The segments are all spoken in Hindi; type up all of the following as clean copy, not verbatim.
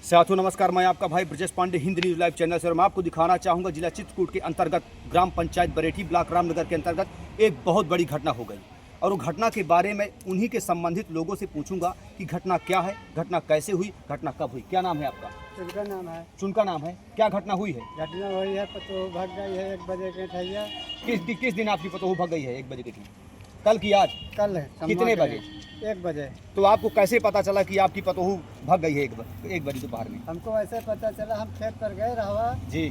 साथियों नमस्कार, मैं आपका भाई Brajesh Pandey Hind news live channel से और मैं आपको दिखाना चाहूँगा जिला चित्रकूट के अंतर्गत ग्राम पंचायत बरेठी ब्लॉक रामनगर के अंतर्गत एक बहुत बड़ी घटना हो गई और वो घटना के बारे में उन्हीं के संबंधित लोगों से पूछूंगा कि घटना क्या है, घटना कैसे हुई, घटना कब हुई। क्या नाम है आपका? चुनका नाम है। चुनका नाम है। क्या घटना हुई है? घटना हुई है तो भाग गई है 1 बजे के ठैया। किस दिन आपकी पतोहू भाग गई है 1 बजे के दिन? कल की आज? कल है। कितने बजे? 1 बजे। तो आपको कैसे पता चला कि आपकी पतोहू भाग गई है 1 बजे दोपहर में? हमको ऐसे पता चला, हम खेत पर गए रहा जी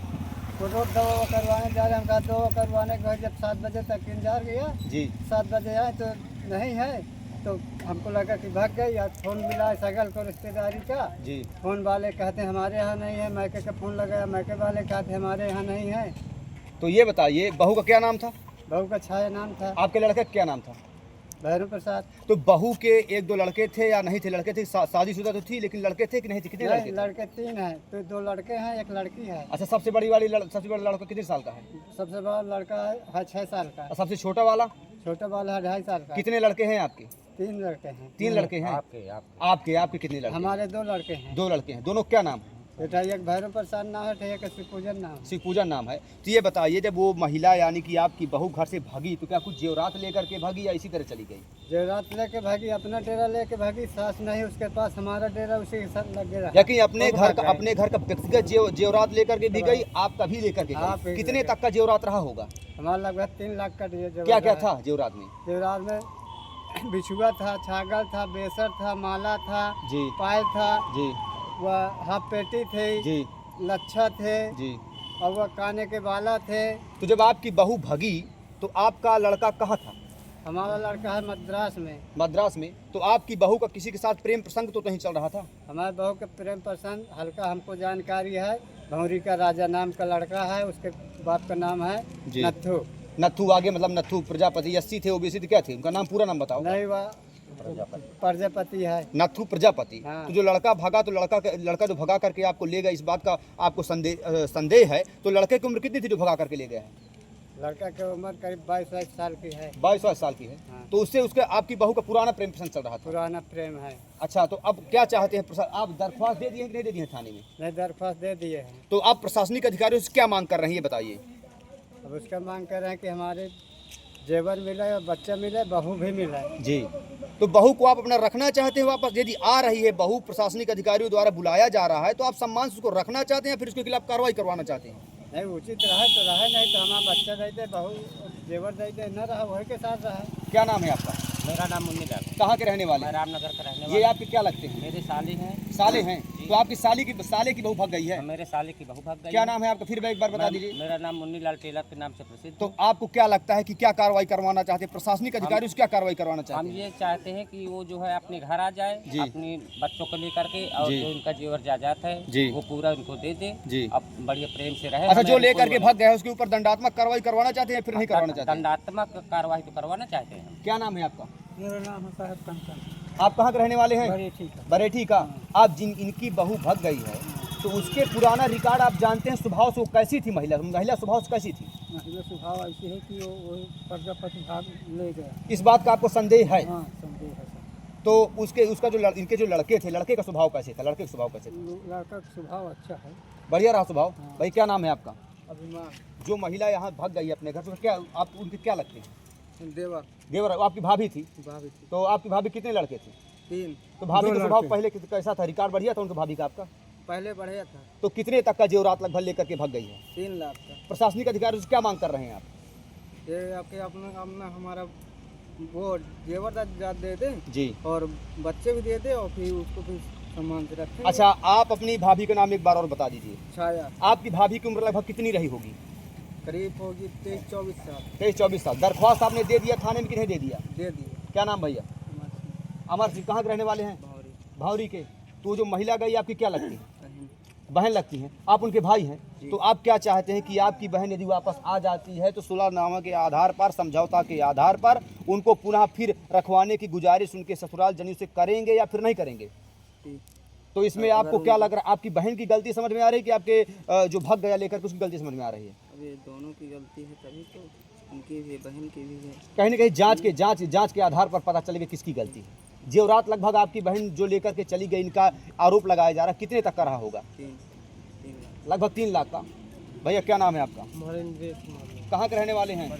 तो रोड दवा करवाने जा रहे, हम कहा दवा करवाने गए, जब 7 बजे तक इंतजार किया, जी 7 बजे आए तो नहीं है, तो हमको लगा कि भाग गई। या फोन मिला सगल को रिश्तेदारी का, जी फोन वाले कहते हमारे यहाँ नहीं है, मैके का फोन लगाया, मैके वाले कहते हमारे यहाँ नहीं है। तो ये बताइए बहू का क्या नाम था? बहू का छाया नाम था आपके लड़के का क्या नाम था? भैरू प्रसाद। तो बहू के 1-2 लड़के थे या नहीं थे? लड़के थे, शादीशुदा तो थी लेकिन लड़के थे कि नहीं थे? कितने लड़के थे? लड़के 3 हैं, तो 2 लड़के हैं, 1 लड़की है। अच्छा, सबसे बड़ा लड़का कितने साल का है? सबसे बड़ा लड़का है 6 साल का। और सबसे छोटा वाला? छोटा वाला है 2.5 साल का। कितने लड़के हैं आपके? 3 लड़के हैं। 3 लड़के हैं। आपके कितने लड़के? हमारे 2 लड़के हैं। 2 लड़के हैं। दोनों क्या नाम है? बेटा एक भैरू प्रसाद नाम है, एक शिवपूजन नाम है। शिवपूजन नाम है। तो ये बताइए, जब वो महिला यानी कि आपकी बहू घर से भागी तो क्या कुछ जेवरात लेकर के भागी या इसी तरह चली गई? जेवरात लेके भागी, अपना डेरा लेके भागी, सास नहीं उसके पास, हमारा डेरा उसी के साथ लगे रहा। लेकिन अपने घर का व्यक्तिगत जेवरात लेकर के भी गई, आपका भी लेकर के गई। कितने तक का जेवरात रहा होगा? हमारा लगभग 3 लाख का क्या क्या था जेवरात में? जेवरात में बिछुआ था, छागल था, बेसर था, माला था, जी पायल था, जी, वह हाफ पेटी थे जी लच्छा थे, जी। और वह काने के बाला थे। तो जब आपकी बहू भगी तो आपका लड़का कहाँ था? हमारा लड़का है मद्रास में। मद्रास में। तो आपकी बहू का किसी के साथ प्रेम प्रसंग तो नहीं चल रहा था? हमारे बहू के प्रेम प्रसंग हल्का हमको जानकारी है। भौरी का राजा नाम का लड़का है, उसके बाप का नाम है जी। नत्थू। नत्थू आगे मतलब नत्थू प्रजापति, एससी थे, ओबीसी थे, क्या थे? उनका नाम पूरा नाम बताओ। नहीं, वह प्रजापति है। नत्थू प्रजापति। हाँ। तो जो लड़का भागा, तो लड़का जो भगा करके आपको ले गया, इस बात का आपको संदेह है। तो लड़के की उम्र कितनी थी जो भगा करके ले गया है? लड़का की उम्र करीब 22 साल की है। 22 साल की है। हाँ। तो उससे उसके आपकी बहू का पुराना प्रेम प्रसंग चल रहा था? पुराना प्रेम है। अच्छा, तो अब क्या चाहते हैं प्रसाद? आप दरख्वास्त दे दिए कि नहीं दे दिए थाने में? नहीं, दरख्वास्त दे दिए हैं। तो आप प्रशासनिक अधिकारियों से क्या मांग कर रहे हैं, ये बताइए। अब उसका मांग कर रहे हैं कि हमारे जेवर मिले और बच्चा मिले, बहू भी मिले। जी। तो बहू को आप अपना रखना चाहते हैं वापस? यदि आ रही है बहू, प्रशासनिक अधिकारियों द्वारा बुलाया जा रहा है, तो आप सम्मान से उसको रखना चाहते हैं, फिर उसके खिलाफ कार्रवाई करवाना चाहते हैं? नहीं, उचित रहे तो रहे, नहीं तो हमारा बच्चा देते, बहू जेवर देते, न रहा वही के साथ रहे। क्या नाम है आपका? मेरा नाम मुन्नी लाल। कहाँ के रहने वाले? मैं रामनगर का रहने ये वाला। आपके क्या लगते हैं? मेरे साली हैं। साले हैं? तो आपकी साले की बहू भाग गई है? मेरे साले की बहू भाग गई। क्या नाम है आपका? फिर एक बार बता दीजिए। मेरा नाम मुन्नी लाल टेलर के नाम से प्रसिद्ध। तो आपको क्या लगता है कि क्या कार्रवाई करवाना चाहते हैं? प्रशासनिक अधिकारी से क्या कार्रवाई करवाना चाहते हम हैं? ये चाहते हैं कि वो जो है अपने घर आ जाए, जी। अपने बच्चों को लेकर के, और जी। जो उनका जेवर जायदाद है जी। वो पूरा उनको दे दे। जी। अब बढ़िया प्रेम से रहे। अच्छा, हमें जो लेकर के कोई- भाग गया है उसके ऊपर दंडात्मक कार्रवाई करवाना चाहते हैं, फिर नहीं करवाना चाहते हैं? दंडात्मक कार्रवाई तो करवाना चाहते हैं। क्या नाम है आपका? मेरा नाम है साहब कंचन। आप कहाँ के रहने वाले हैं? बरेठी का। बरेठी का। आप इनकी बहू भग गई है तो उसके पुराना रिकॉर्ड आप जानते हैं? स्वभाव से वो कैसी थी? महिला स्वभाव से कैसी थी? महिला स्वभाव ऐसी है कि वो प्रजापति भाग ले गया। इस बात का आपको संदेह है? हाँ, संदेह है सर। तो उसका इनके जो लड़के थे, लड़के का स्वभाव कैसे था? लड़के का स्वभाव कैसे था? लड़का का स्वभाव अच्छा है। बढ़िया रहा स्वभाव? हाँ। भाई क्या नाम है आपका? अभिमान। जो महिला यहाँ भग गई अपने घर से, क्या आप उनके क्या लगते हैं? देवर। देवर आपकी भाभी थी? भाभी थी। तो आपकी भाभी कितने लड़के थे? 3। तो भाभी दो का स्वभाव लड़के। पहले कैसा था? रिकॉर्ड बढ़िया था उनके भाभी का आपका? पहले बढ़िया था। तो कितने तक का जेवरात लगभग लेकर के भग गई है? 3 लाख का। प्रशासनिक अधिकारियों से क्या मांग कर रहे हैं आप? ये आपके अपना हमारा वो जेवर दे दे जी। और बच्चे भी दे दे, और फिर उसको फिर सम्मान से रखें। अच्छा, आप अपनी भाभी का नाम एक बार और बता दीजिए। छाया। आपकी भाभी की उम्र लगभग कितनी रही होगी? करीब होगी 23-24 साल। 23-24 साल। दरख्वास्त आपने दे दिया थाने में कि नहीं दे दिया? दे दिए। क्या नाम भैया? अमर सिंह। कहाँ के रहने वाले हैं? भावरी। भावरी के। तो जो महिला गई आपकी क्या लगती है? बहन। बहन लगती हैं। आप उनके भाई हैं। तो आप क्या चाहते हैं कि आपकी बहन यदि वापस आ जाती है तो सुलहनामा के आधार पर, समझौता के आधार पर उनको पुनः फिर रखवाने की गुजारिश उनके ससुराल जनी से करेंगे या फिर नहीं करेंगे? ठीक। तो इसमें आपको क्या लग रहा है? आपकी बहन की गलती समझ में आ रही है कि आपके जो भग गया लेकर के उसकी गलती समझ में आ रही है? अब ये दोनों की गलती है, तभी तो उनकी भी, बहन की भी है। कहीं ना कहीं जांच के आधार पर पता चलेगा किसकी गलती है। जेवरात लगभग आपकी बहन जो लेकर के चली गई, इनका आरोप लगाया जा रहा है, कितने तक का रहा होगा? लगभग 3 लाख का। भैया क्या नाम है आपका? कहाँ के रहने वाले हैं?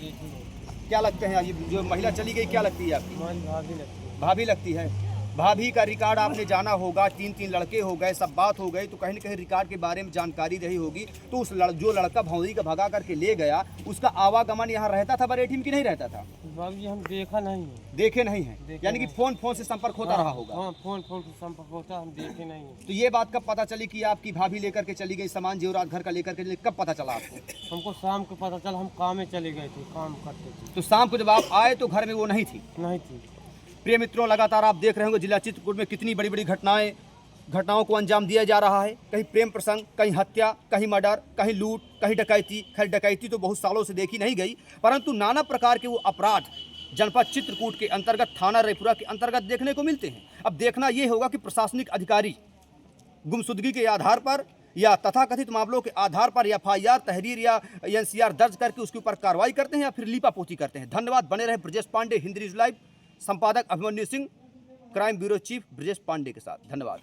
क्या लगते हैं ये जो महिला चली गई, क्या लगती है आपकी? भाभी लगती है। भाभी का रिकॉर्ड आपने जाना होगा, 3 लड़के हो गए, सब बात हो गई, तो कहीं न कहीं रिकॉर्ड के बारे में जानकारी रही होगी। तो उस जो लड़का भौंरी का भगा करके ले गया, उसका आवागमन यहाँ रहता था बरेठी में कि नहीं रहता था? बाबूजी हम देखा नहीं है। देखे नहीं है, यानी कि फोन से संपर्क होता रहा होगा। हाँ, फोन से संपर्क होता, हम देखे नहीं है। तो ये बात कब पता चली कि आपकी भाभी लेकर के चली गई सामान जेवरात घर का लेकर के, कब पता चला आपको? हमको शाम को पता चला, हम काम में चले गए थे, काम करते थे। तो शाम को जब आप आए तो घर में वो नहीं थी? नहीं थी। प्रिय मित्रों, लगातार आप देख रहे होंगे जिला चित्रकूट में कितनी बड़ी बड़ी घटनाओं को अंजाम दिया जा रहा है। कहीं प्रेम प्रसंग, कहीं हत्या, कहीं मर्डर, कहीं लूट, कहीं डकैती। खैर डकैती तो बहुत सालों से देखी नहीं गई, परंतु नाना प्रकार के वो अपराध जनपद चित्रकूट के अंतर्गत, थाना रायपुरा के अंतर्गत देखने को मिलते हैं। अब देखना ये होगा कि प्रशासनिक अधिकारी गुमशुदगी के आधार पर या तथाकथित मामलों के आधार पर FIR, तहरीर या NCR दर्ज करके उसके ऊपर कार्रवाई करते हैं या फिर लीपापोती करते हैं। धन्यवाद। बने रहे ब्रजेश पांडे, हिंद न्यूज़ लाइव, संपादक Abhimanyu Singh, crime bureau chief Brajesh Pandey के साथ। धन्यवाद।